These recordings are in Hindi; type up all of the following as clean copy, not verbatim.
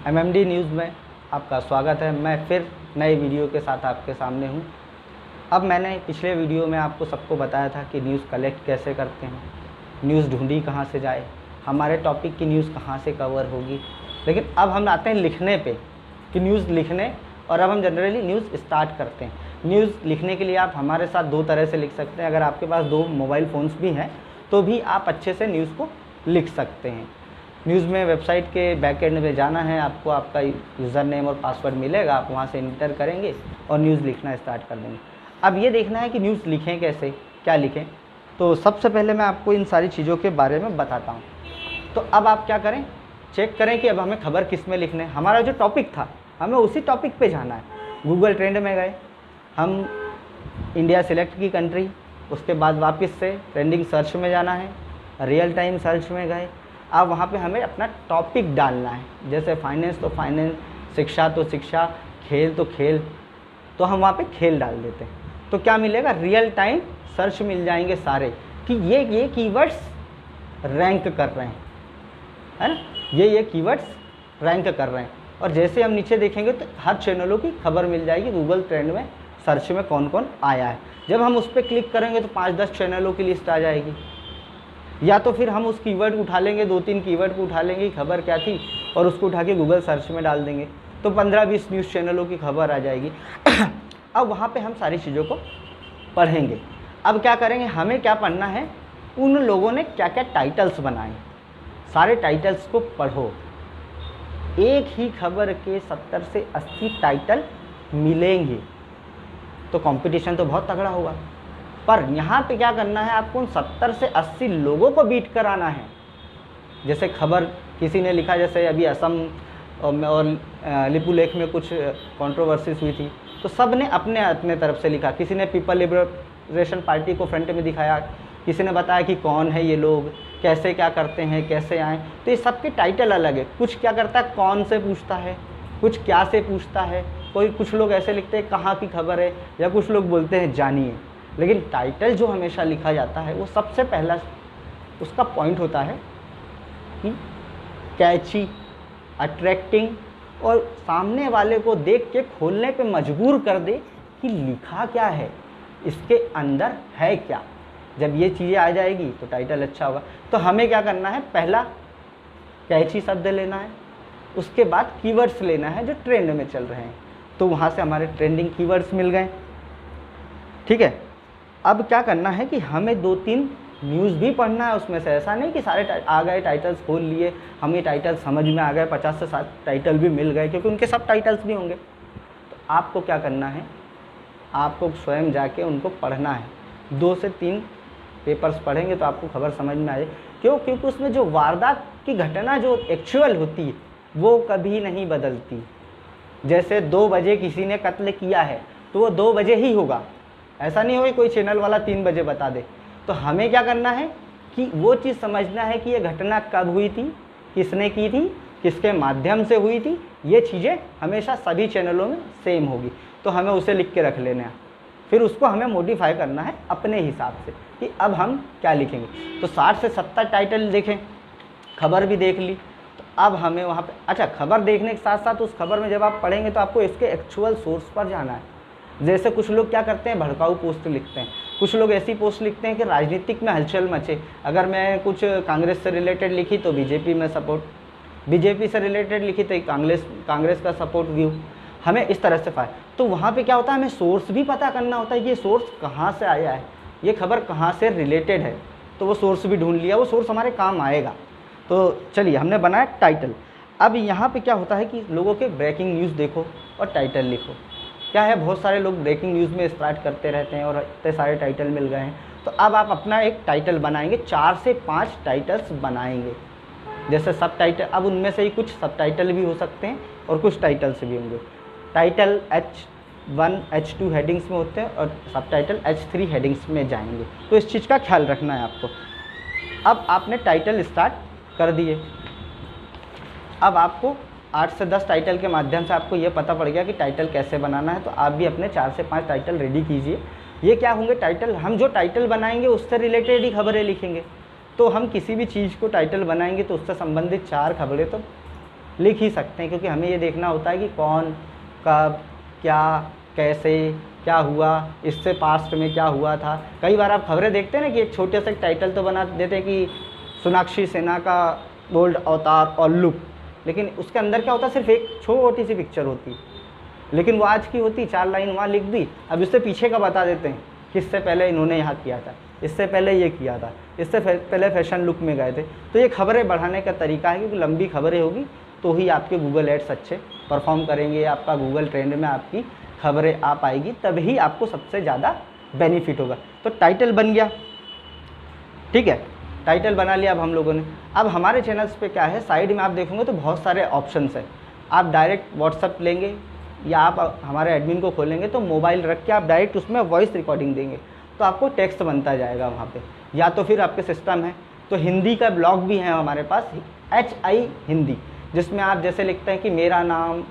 एमएमडी न्यूज़ में आपका स्वागत है। मैं फिर नए वीडियो के साथ आपके सामने हूं। अब मैंने पिछले वीडियो में आपको सबको बताया था कि न्यूज़ कलेक्ट कैसे करते हैं, न्यूज़ ढूंढी कहां से जाए, हमारे टॉपिक की न्यूज़ कहां से कवर होगी। लेकिन अब हम आते हैं लिखने पे कि न्यूज़ लिखने, और अब हम जनरली न्यूज़ स्टार्ट करते हैं। न्यूज़ लिखने के लिए आप हमारे साथ दो तरह से लिख सकते हैं। अगर आपके पास दो मोबाइल फ़ोन्स भी हैं तो भी आप अच्छे से न्यूज़ को लिख सकते हैं। न्यूज़ में वेबसाइट के बैक एंड में जाना है, आपको आपका यूज़र नेम और पासवर्ड मिलेगा, आप वहाँ से इंटर करेंगे और न्यूज़ लिखना स्टार्ट कर देंगे। अब ये देखना है कि न्यूज़ लिखें कैसे, क्या लिखें। तो सबसे पहले मैं आपको इन सारी चीज़ों के बारे में बताता हूँ। तो अब आप क्या करें, चेक करें कि अब हमें खबर किस में लिखना है। हमारा जो टॉपिक था हमें उसी टॉपिक पे जाना है। गूगल ट्रेंड में गए, हम इंडिया सिलेक्ट की कंट्री, उसके बाद वापस से ट्रेंडिंग सर्च में जाना है, रियल टाइम सर्च में गए। अब वहाँ पे हमें अपना टॉपिक डालना है। जैसे फाइनेंस तो फाइनेंस, शिक्षा तो शिक्षा, खेल तो खेल, तो हम वहाँ पे खेल डाल देते हैं। तो क्या मिलेगा, रियल टाइम सर्च मिल जाएंगे सारे कि ये कीवर्ड्स रैंक कर रहे हैं, है ना, ये कीवर्ड्स रैंक कर रहे हैं। और जैसे हम नीचे देखेंगे तो हर चैनलों की खबर मिल जाएगी गूगल ट्रेंड में, सर्च में कौन कौन आया है। जब हम उस पर क्लिक करेंगे तो 5-10 चैनलों की लिस्ट आ जाएगी। या तो फिर हम उस कीवर्ड को उठा लेंगे, 2-3 कीवर्ड को उठा लेंगे, खबर क्या थी, और उसको उठा के गूगल सर्च में डाल देंगे तो 15-20 न्यूज़ चैनलों की खबर आ जाएगी। अब वहाँ पे हम सारी चीज़ों को पढ़ेंगे। अब क्या करेंगे, हमें क्या पढ़ना है, उन लोगों ने क्या क्या टाइटल्स बनाए, सारे टाइटल्स को पढ़ो। एक ही खबर के 70 से 80 टाइटल मिलेंगे तो कंपटीशन तो बहुत तगड़ा होगा। पर यहाँ पे क्या करना है, आपको उन 70 से 80 लोगों को बीट कराना है। जैसे खबर किसी ने लिखा, जैसे अभी असम और लिपुलेख में कुछ कंट्रोवर्सीज हुई थी, तो सब ने अपने अपने तरफ से लिखा। किसी ने पीपल लिबरेशन पार्टी को फ्रंट में दिखाया, किसी ने बताया कि कौन है ये लोग, कैसे क्या करते हैं, कैसे आए। तो ये सबके टाइटल अलग है। कुछ क्या करता है, कौन से पूछता है, कुछ क्या से पूछता है, कुछ लोग ऐसे लिखते हैं कहाँ की खबर है, या कुछ लोग बोलते हैं जानिए। लेकिन टाइटल जो हमेशा लिखा जाता है वो सबसे पहला उसका पॉइंट होता है कि कैची, अट्रैक्टिंग, और सामने वाले को देख के खोलने पे मजबूर कर दे कि लिखा क्या है, इसके अंदर है क्या। जब ये चीज़ें आ जाएगी तो टाइटल अच्छा होगा। तो हमें क्या करना है, पहला कैची शब्द लेना है, उसके बाद कीवर्ड्स लेना है जो ट्रेंड में चल रहे हैं। तो वहाँ से हमारे ट्रेंडिंग कीवर्ड्स मिल गए, ठीक है। अब क्या करना है कि हमें 2-3 न्यूज़ भी पढ़ना है उसमें से। ऐसा नहीं कि सारे आ गए टाइटल्स खोल लिए, हमें टाइटल समझ में आ गए, 50 से 60 टाइटल भी मिल गए, क्योंकि उनके सब टाइटल्स भी होंगे। तो आपको क्या करना है, आपको स्वयं जाके उनको पढ़ना है। 2 से 3 पेपर्स पढ़ेंगे तो आपको खबर समझ में आ जाए। क्योंकि उसमें जो वारदात की घटना जो एक्चुअल होती है वो कभी नहीं बदलती। जैसे 2 बजे किसी ने कत्ल किया है तो वो 2 बजे ही होगा, ऐसा नहीं होगा कोई चैनल वाला 3 बजे बता दे। तो हमें क्या करना है कि वो चीज़ समझना है कि ये घटना कब हुई थी, किसने की थी, किसके माध्यम से हुई थी। ये चीज़ें हमेशा सभी चैनलों में सेम होगी, तो हमें उसे लिख के रख लेना है। फिर उसको हमें मॉडिफाई करना है अपने हिसाब से कि अब हम क्या लिखेंगे। तो 60 से 70 टाइटल देखें, खबर भी देख ली, तो अब हमें वहाँ पे अच्छा, खबर देखने के साथ साथ उस खबर में जब आप पढ़ेंगे तो आपको इसके एक्चुअल सोर्स पर जाना है। जैसे कुछ लोग क्या करते हैं, भड़काऊ पोस्ट लिखते हैं, कुछ लोग ऐसी पोस्ट लिखते हैं कि राजनीतिक में हलचल मचे। अगर मैं कुछ कांग्रेस से रिलेटेड लिखी तो बीजेपी में सपोर्ट, बीजेपी से रिलेटेड लिखी तो कांग्रेस का सपोर्ट व्यू, हमें इस तरह से तो वहाँ पे क्या होता है, हमें सोर्स भी पता करना होता है कि ये सोर्स कहाँ से आया है, ये खबर कहाँ से रिलेटेड है। तो वो सोर्स भी ढूंढ लिया, वो सोर्स हमारे काम आएगा। तो चलिए, हमने बनाया टाइटल। अब यहाँ पे क्या होता है कि लोगों के ब्रेकिंग न्यूज़ देखो और टाइटल लिखो। क्या है, बहुत सारे लोग ब्रेकिंग न्यूज़ में स्टार्ट करते रहते हैं और इतने सारे टाइटल मिल गए हैं। तो अब आप अपना एक टाइटल बनाएंगे, 4 से 5 टाइटल्स बनाएंगे। जैसे सब टाइटल, अब उनमें से ही कुछ सब टाइटल भी हो सकते हैं और कुछ टाइटल्स भी होंगे। टाइटल H1 H2 हेडिंग्स में होते हैं और सब टाइटल H3 हेडिंग्स में जाएंगे। तो इस चीज़ का ख्याल रखना है आपको। अब आपने टाइटल स्टार्ट कर दिए। अब आपको 8 से 10 टाइटल के माध्यम से आपको ये पता पड़ गया कि टाइटल कैसे बनाना है। तो आप भी अपने 4 से 5 टाइटल रेडी कीजिए। ये क्या होंगे टाइटल, हम जो टाइटल बनाएंगे उससे रिलेटेड ही खबरें लिखेंगे। तो हम किसी भी चीज़ को टाइटल बनाएंगे तो उससे संबंधित 4 खबरें तो लिख ही सकते हैं, क्योंकि हमें ये देखना होता है कि कौन, कब, क्या, कैसे, क्या हुआ, इससे पास्ट में क्या हुआ था। कई बार आप खबरें देखते हैं ना कि एक छोटे से टाइटल तो बना देते हैं कि सोनाक्षी सिन्हा का बोल्ड अवतार और लुक, लेकिन उसके अंदर क्या होता है, सिर्फ एक छोटी सी पिक्चर होती, लेकिन वो आज की होती, 4 लाइन वहाँ लिख दी, अब इससे पीछे का बता देते हैं कि इससे पहले इन्होंने यहाँ किया था, इससे पहले ये किया था, इससे पहले फैशन लुक में गए थे। तो ये खबरें बढ़ाने का तरीका है, क्योंकि लंबी खबरें होगी तो ही आपके गूगल एड्स अच्छे परफॉर्म करेंगे, आपका गूगल ट्रेंड में आपकी खबरें आ पाएगी, तभी आपको सबसे ज़्यादा बेनिफिट होगा। तो टाइटल बन गया, ठीक है, टाइटल बना लिया अब हम लोगों ने। अब हमारे चैनल्स पे क्या है, साइड में आप देखोगे तो बहुत सारे ऑप्शंस हैं। आप डायरेक्ट व्हाट्सअप लेंगे या आप हमारे एडमिन को खोलेंगे तो मोबाइल रख के आप डायरेक्ट उसमें वॉइस रिकॉर्डिंग देंगे तो आपको टेक्स्ट बनता जाएगा वहाँ पे, या तो फिर आपके सिस्टम है तो हिंदी का ब्लॉग भी है हमारे पास, HI हिंदी, जिसमें आप जैसे लिखते हैं कि मेरा नाम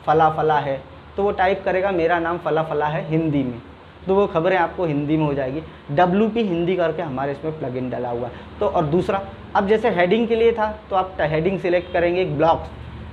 फला फला है, तो वो टाइप करेगा मेरा नाम फला फला है हिंदी में, तो वो खबरें आपको हिंदी में हो जाएगी। WP हिंदी करके हमारे इसमें प्लगइन डाला हुआ है। तो और दूसरा, अब जैसे हेडिंग के लिए था तो आप हेडिंग सिलेक्ट करेंगे, ब्लॉग्स,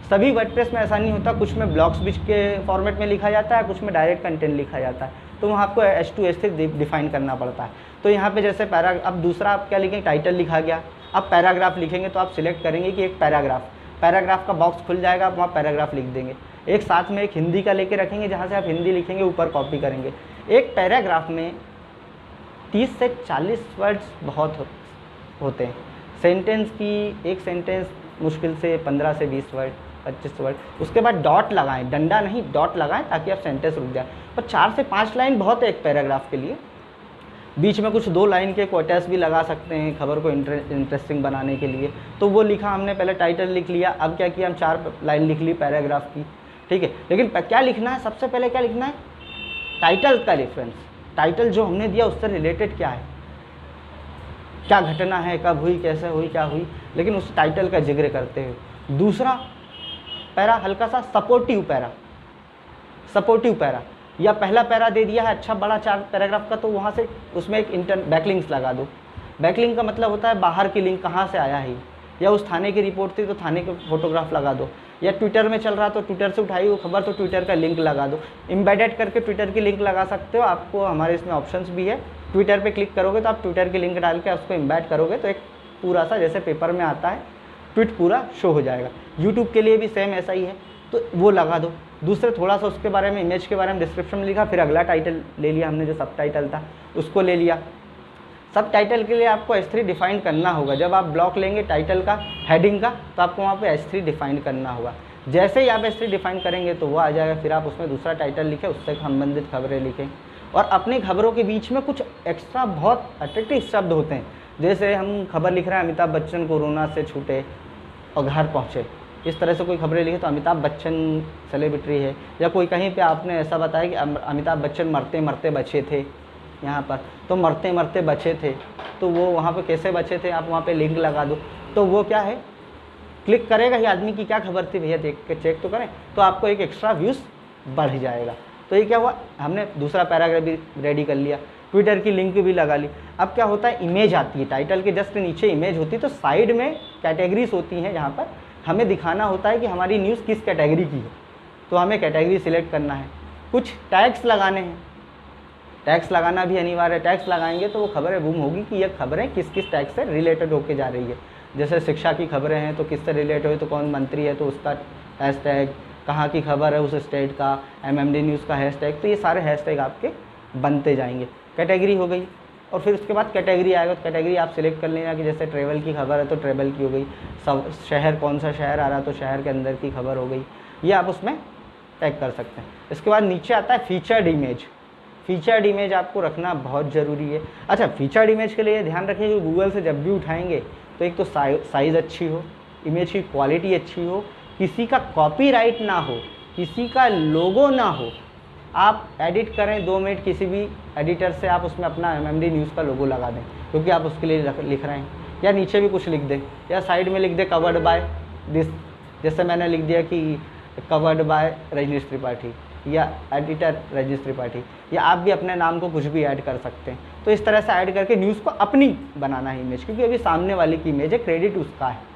सभी वर्डप्रेस में ऐसा नहीं होता, कुछ में ब्लॉग्स भी के फॉर्मेट में लिखा जाता है, कुछ में डायरेक्ट कंटेंट लिखा जाता है, तो वहाँ आपको H2 से डिफाइन करना पड़ता है। तो यहाँ पे जैसे अब दूसरा आप क्या लिखेंगे, टाइटल लिखा गया, अब पैराग्राफ लिखेंगे तो आप सिलेक्ट करेंगे कि एक पैराग्राफ का बॉक्स खुल जाएगा, आप वहाँ पैराग्राफ लिख देंगे। एक साथ में एक हिंदी का लेके रखेंगे, जहाँ से आप हिंदी लिखेंगे ऊपर कॉपी करेंगे। एक पैराग्राफ में 30 से 40 वर्ड्स बहुत होते हैं, सेंटेंस की एक सेंटेंस मुश्किल से 15 से 20 वर्ड, 25 वर्ड, उसके बाद डॉट लगाएं, डंडा नहीं डॉट लगाएं ताकि आप सेंटेंस रुक जाए। और 4 से 5 लाइन बहुत है एक पैराग्राफ के लिए, बीच में कुछ 2 लाइन के क्वोटेस भी लगा सकते हैं खबर को इंटरेस्टिंग बनाने के लिए। तो वो लिखा हमने, पहले टाइटल लिख लिया, अब क्या किया हम 4 लाइन लिख ली पैराग्राफ की, ठीक है। लेकिन क्या लिखना है, सबसे पहले क्या लिखना है, टाइटल का रेफरेंस, टाइटल जो हमने दिया उससे रिलेटेड क्या है, क्या घटना है, कब हुई, कैसे हुई, क्या हुई, लेकिन उस टाइटल का जिक्र करते हुए। दूसरा पैरा हल्का सा सपोर्टिव पैरा, या पहला पैरा दे दिया है अच्छा बड़ा 4 पैराग्राफ का, तो वहाँ से उसमें एक बैकलिंक्स लगा दो। बैकलिंक का मतलब होता है बाहर की लिंक, कहाँ से आया है, या उस थाने की रिपोर्ट थी तो थाने के फोटोग्राफ लगा दो, या ट्विटर में चल रहा तो ट्विटर से उठाई वो खबर तो ट्विटर का लिंक लगा दो। एम्बेडेड करके ट्विटर की लिंक लगा सकते हो, आपको हमारे इसमें ऑप्शंस भी है। ट्विटर पे क्लिक करोगे तो आप ट्विटर की लिंक डाल के उसको एम्बेड करोगे तो एक पूरा सा जैसे पेपर में आता है ट्वीट पूरा शो हो जाएगा। यूट्यूब के लिए भी सेम ऐसा ही है, तो वो लगा दो। दूसरे थोड़ा सा उसके बारे में, इमेज के बारे में डिस्क्रिप्शन में लिखा, फिर अगला टाइटल ले लिया हमने जो सब टाइटल था उसको ले लिया। सब टाइटल के लिए आपको H3 डिफाइन करना होगा। जब आप ब्लॉक लेंगे टाइटल का, हेडिंग का, तो आपको वहाँ पे H3 डिफाइन करना होगा। जैसे ही आप H3 डिफाइन करेंगे तो वो आ जाएगा, फिर आप उसमें दूसरा टाइटल लिखें, उससे संबंधित खबरें लिखें। और अपनी खबरों के बीच में कुछ एक्स्ट्रा बहुत अट्रैक्टिव शब्द होते हैं, जैसे हम खबर लिख रहे हैं अमिताभ बच्चन कोरोना से छूटे और घर पहुँचे, इस तरह से कोई खबरें लिखे तो अमिताभ बच्चन सेलिब्रिटी है, या कोई कहीं पे आपने ऐसा बताया कि अमिताभ बच्चन मरते मरते बचे थे यहाँ पर, तो मरते मरते बचे थे, तो वो वहाँ पे कैसे बचे थे, आप वहाँ पे लिंक लगा दो, तो वो क्या है, क्लिक करेगा ही आदमी की क्या खबर थी भैया देख के चेक तो करें, तो आपको एक एक्स्ट्रा व्यूज़ बढ़ जाएगा। तो ये क्या हुआ, हमने दूसरा पैराग्राफ भी रेडी कर लिया, ट्विटर की लिंक भी लगा ली। अब क्या होता है, इमेज आती है, टाइटल के जस्ट नीचे इमेज होती है, तो साइड में कैटेगरीज होती हैं जहाँ पर हमें दिखाना होता है कि हमारी न्यूज़ किस कैटेगरी की है, तो हमें कैटेगरी सिलेक्ट करना है। कुछ टैग्स लगाने हैं, टैग्स लगाना भी अनिवार्य है। टैग्स लगाएंगे तो वो खबरें बूम होगी कि ये खबरें किस किस टैग से रिलेटेड होके जा रही है। जैसे शिक्षा की खबरें हैं तो किससे रिलेट हुई, तो कौन मंत्री है तो उसका हैशटैग, कहाँ की खबर है उस स्टेट का, MMD न्यूज़ का हैशटैग, तो ये सारे हैशटैग आपके बनते जाएंगे। कैटेगरी हो गई, और फिर उसके बाद कैटेगरी आएगा, तो कैटेगरी आप सिलेक्ट कर लेना कि जैसे ट्रैवल की खबर है तो ट्रैवल की हो गई, सब शहर कौन सा शहर आ रहा है तो शहर के अंदर की खबर हो गई, ये आप उसमें टैग कर सकते हैं। इसके बाद नीचे आता है फीचर्ड इमेज। फीचर्ड इमेज आपको रखना बहुत ज़रूरी है। अच्छा, फीचर्ड इमेज के लिए ध्यान रखिए कि गूगल से जब भी उठाएंगे तो एक तो साइज़ अच्छी हो, इमेज की क्वालिटी अच्छी हो, किसी का कॉपीराइट ना हो, किसी का लोगो ना हो। आप एडिट करें 2 मिनट किसी भी एडिटर से, आप उसमें अपना MMD न्यूज़ का लोगो लगा दें क्योंकि आप उसके लिए लिख रहे हैं, या नीचे भी कुछ लिख दें, या साइड में लिख दें कवर्ड बाय दिस, जैसे मैंने लिख दिया कि कवर्ड बाय रजनीश त्रिपाठी या एडिटर रजनीश त्रिपाठी, या आप भी अपने नाम को कुछ भी ऐड कर सकते हैं। तो इस तरह से ऐड करके न्यूज़ को अपनी बनाना है इमेज, क्योंकि अभी सामने वाले की इमेज है, क्रेडिट उसका है।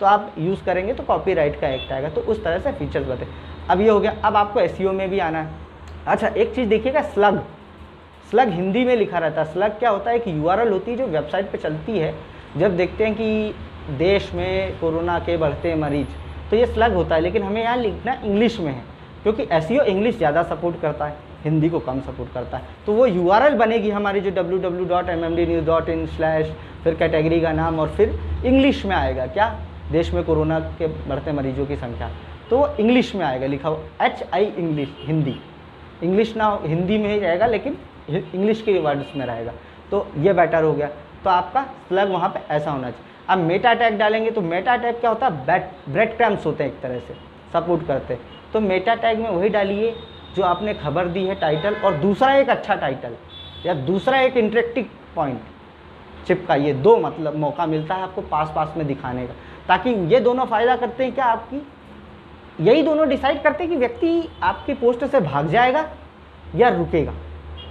तो आप यूज़ करेंगे तो कॉपीराइट का एक्ट आएगा। तो उस तरह से फीचर्स बताए। अब ये हो गया। अब आपको एसईओ में भी आना है। अच्छा, एक चीज़ देखिएगा, स्लग हिंदी में लिखा रहता है। स्लग क्या होता है कि यूआरएल होती है जो वेबसाइट पे चलती है। जब देखते हैं कि देश में कोरोना के बढ़ते मरीज, तो ये स्लग होता है, लेकिन हमें यहाँ लिखना इंग्लिश में है, क्योंकि एसईओ इंग्लिश ज़्यादा सपोर्ट करता है, हिंदी को कम सपोर्ट करता है। तो वो यूआरएल बनेगी हमारी जो www.mmdnews.in/ फिर कैटेगरी का नाम और फिर इंग्लिश में आएगा क्या, देश में कोरोना के बढ़ते मरीजों की संख्या, तो वो इंग्लिश में आएगा लिखा हुआ HI इंग्लिश, हिंदी इंग्लिश ना हिंदी में ही रहेगा, लेकिन इंग्लिश के वर्ड्स में रहेगा। तो ये बेटर हो गया। तो आपका स्लग वहाँ पे ऐसा होना चाहिए। अब मेटा टैग डालेंगे तो मेटा टैग क्या होता है, ब्रेड क्रम्स होते हैं, एक तरह से सपोर्ट करते हैं। तो मेटा टैग में वही डालिए जो आपने खबर दी है, टाइटल, और दूसरा एक अच्छा टाइटल या दूसरा एक इंटरेक्टिव पॉइंट चिपकाइए। दो मतलब मौका मिलता है आपको पास में दिखाने का, ताकि ये दोनों फ़ायदा करते हैं क्या, आपकी यही दोनों डिसाइड करते हैं कि व्यक्ति आपकी पोस्ट से भाग जाएगा या रुकेगा।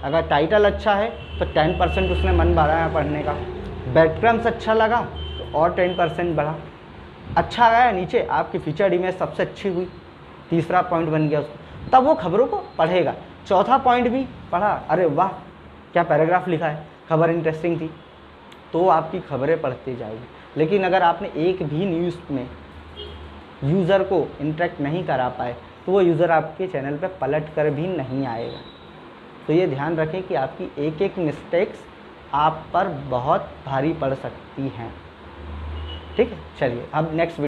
अगर टाइटल अच्छा है तो 10% उसने मन बढ़ाया पढ़ने का, ब्रेड क्रम्स अच्छा लगा तो और 10% बढ़ा, अच्छा आया नीचे आपकी फीचर्ड इमेज सबसे अच्छी हुई, तीसरा पॉइंट बन गया उसको, तब वो खबरों को पढ़ेगा। चौथा पॉइंट भी पढ़ा, अरे वाह क्या पैराग्राफ लिखा है, खबर इंटरेस्टिंग थी, तो आपकी खबरें पढ़ती जाएगी। लेकिन अगर आपने एक भी न्यूज़ में यूज़र को इंटरेक्ट नहीं करा पाए तो वो यूज़र आपके चैनल पे पलट कर भी नहीं आएगा। तो ये ध्यान रखें कि आपकी एक एक मिस्टेक्स आप पर बहुत भारी पड़ सकती हैं। ठीक है, चलिए अब नेक्स्ट